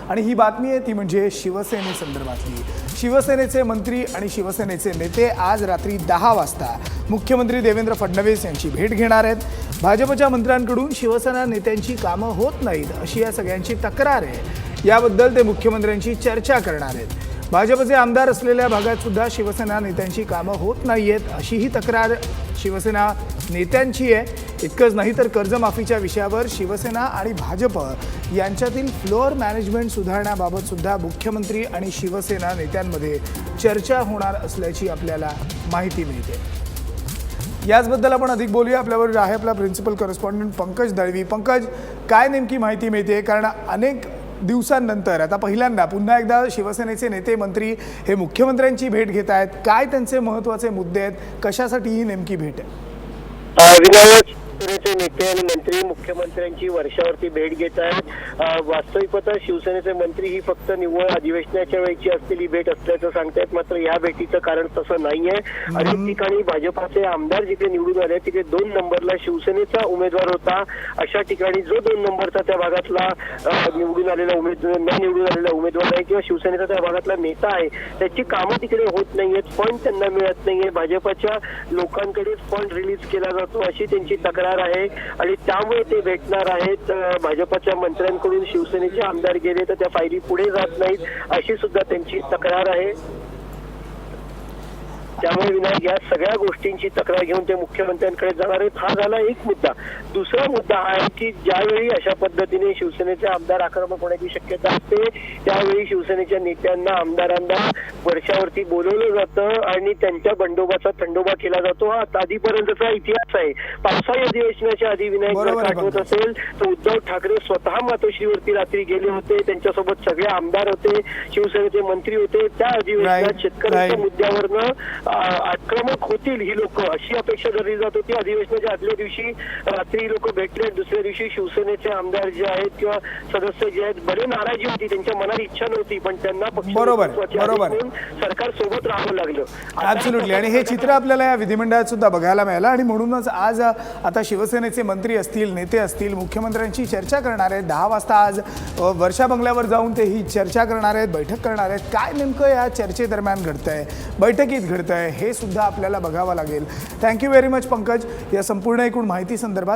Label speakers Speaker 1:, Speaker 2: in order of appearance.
Speaker 1: आणि ही बातमी आहे ती म्हणजे शिवसेनेसंदर्भातली। शिवसेनेचे मंत्री आणि शिवसेनेचे नेते आज रात्री 10 वाजता मुख्यमंत्री देवेंद्र फडणवीस यांची भेट घेणार आहेत। भाजपच्या मंत्र्यांकडून शिवसेना नेत्यांची कामं होत नाहीत अशी या सगळ्यांची तक्रार आहे। याबद्दल ते मुख्यमंत्र्यांशी चर्चा करणार आहेत। भाजपचे आमदार असलेल्या भागात सुद्धा शिवसेना नेत्यांची कामं होत नाहीयेत अशी ही तक्रार शिवसेना नेत्यांची आहे। इतकंच नाही तर कर्जमाफीच्या विषयावर शिवसेना आणि भाजप यांच्यातील फ्लोअर मॅनेजमेंट सुधारण्याबाबत सुद्धा मुख्यमंत्री आणि शिवसेना नेत्यांमध्ये चर्चा होणार असल्याची आपल्याला माहिती मिळते। याचबद्दल आपण अधिक बोलूया। आपल्याबरोबर आहे आपला प्रिन्सिपल करस्पॉन्डंट पंकज दळवी। पंकज, काय नेमकी माहिती मिळते? कारण अनेक दिवसांनंतर आता पहिल्यांदा पुन्हा एकदा शिवसेनेचे नेते मंत्री हे मुख्यमंत्र्यांची भेट घेत आहेत। काय त्यांचे महत्त्वाचे मुद्दे आहेत? कशासाठी ही नेमकी भेट आहे?
Speaker 2: विनायक शिवसेनेचे नेते आणि मंत्री मुख्यमंत्र्यांची वर्षावरती भेट घेत आहेत। वास्तविकता शिवसेनेचे मंत्री ही फक्त निव्वळ अधिवेशनाच्या वेळची असलेली भेट असल्याचं सांगतायत, मात्र या भेटीचं कारण तसं नाहीये। अनेक ठिकाणी भाजपाचे आमदार जिथे निवडून आले तिथे 2 नंबरला शिवसेनेचा उमेदवार होता, अशा ठिकाणी जो 2 नंबरचा त्या भागातला निवडून आलेला उमेदवार आहे किंवा शिवसेनेचा त्या भागातला नेता आहे त्याची कामं तिकडे होत नाहीयेत, फंड त्यांना मिळत नाहीये, भाजपाच्या लोकांकडे फंड रिलीज केला जातो अशी त्यांची तक्रार आहे आणि त्यामुळे ते भेटणार आहेत। भाजपच्या मंत्र्यांकडून शिवसेनेचे आमदार गेले तर त्या फायली पुढे जात नाहीत अशी सुद्धा त्यांची तक्रार आहे। त्यामुळे विनायक या सगळ्या गोष्टींची तक्रार घेऊन ते मुख्यमंत्र्यांकडे जाणार आहेत। हा झाला एक मुद्दा। दुसरा मुद्दा हा आहे की ज्यावेळी अशा पद्धतीने शिवसेनेचे आमदार आक्रमक होण्याची शक्यता असते त्यावेळी शिवसेनेच्या नेत्यांना आमदारांना वर्षावरती बोलवलं जातं आणि त्यांच्या बंडोबाचा थंडोबा केला जातो। हा आधीपर्यंतचा इतिहास आहे। पावसाळी अधिवेशनाच्या आधी विनायक आठवत असेल तर उद्धव ठाकरे स्वतः मातोश्रीवरती रात्री गेले होते, त्यांच्यासोबत सगळे आमदार होते, शिवसेनेचे मंत्री होते। त्या अधिवेशनात शेतकऱ्यांच्या मुद्द्यावरनं आक्रमक होतील ही लोक अशी अपेक्षा धरली जात होती। अधिवेशनाच्या आदल्या दिवशी रात्री लोक भेटले, दुसऱ्या दिवशी शिवसेनेचे आमदार जे आहेत किंवा सदस्य जे आहेत बरे नाराजी होती, त्यांच्या मनात इच्छा नव्हती पण त्यांना
Speaker 1: बरोबर
Speaker 2: सरकार सोबत राहावं लागलं।
Speaker 1: ॲब्सोल्युटली। आणि हे चित्र आपल्याला या विधिमंडळात सुद्धा बघायला मिळालं आणि म्हणूनच आज आता शिवसेनेचे मंत्री असतील, नेते असतील, मुख्यमंत्र्यांची चर्चा करणार आहेत। 10 वाजता आज वर्षा बंगल्यावर जाऊन ते ही चर्चा करणार आहेत, बैठक करणार आहेत। काय नेमकं या चर्चेदरम्यान घडतंय, बैठकीत घडतंय हे सुद्धा आपल्याला बघावं लागेल। थँक्यू व्हेरी मच पंकज या संपूर्ण एकूण माहिती संदर्भात।